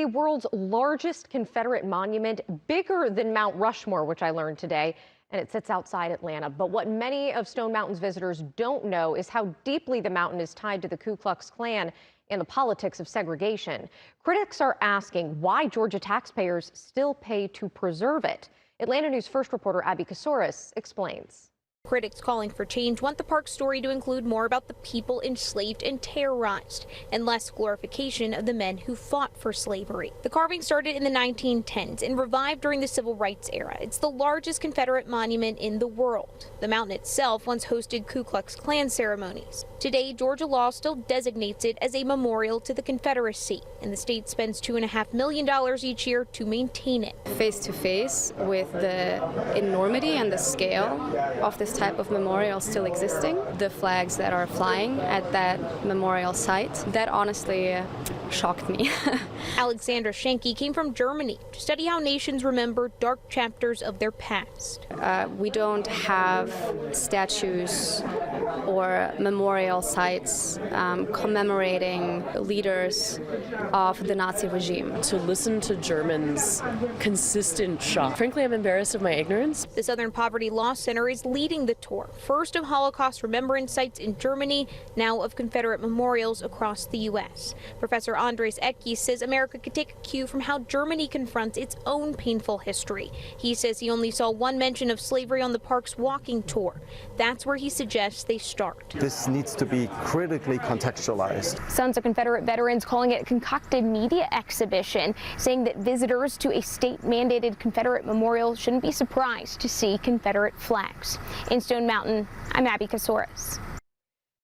The world's largest Confederate monument, bigger than Mount Rushmore, which I learned today, and it sits outside Atlanta. But what many of Stone Mountain's visitors don't know is how deeply the mountain is tied to the Ku Klux Klan and the politics of segregation. Critics are asking why Georgia taxpayers still pay to preserve it. Atlanta News First reporter Abby Casores explains. Critics calling for change want the park's story to include more about the people enslaved and terrorized, and less glorification of the men who fought for slavery. The carving started in the 1910s and revived during the Civil Rights era. It's the largest Confederate monument in the world. The mountain itself once hosted Ku Klux Klan ceremonies. Today, Georgia law still designates it as a memorial to the Confederacy, and the state spends $2.5 million each year to maintain it. Face to face with the enormity and the scale of this type of memorial still existing, the flags that are flying at that memorial site, that honestly shocked me. Alexandra Schenke came from Germany to study how nations remember dark chapters of their past. We don't have statues or memorial sites commemorating leaders of the Nazi regime. To listen to Germans' consistent shock. Frankly, I'm embarrassed of my ignorance. The Southern Poverty Law Center is leading the tour, first of Holocaust remembrance sites in Germany, now of Confederate memorials across the U.S. Professor Andres Ecke says America could take a cue from how Germany confronts its own painful history. He says he only saw one mention of slavery on the park's walking tour. That's where he suggests they start. This needs to be critically contextualized. Sons of Confederate veterans calling it a concocted media exhibition, saying that visitors to a state-mandated Confederate memorial shouldn't be surprised to see Confederate flags. In Stone Mountain, I'm Abby Casores.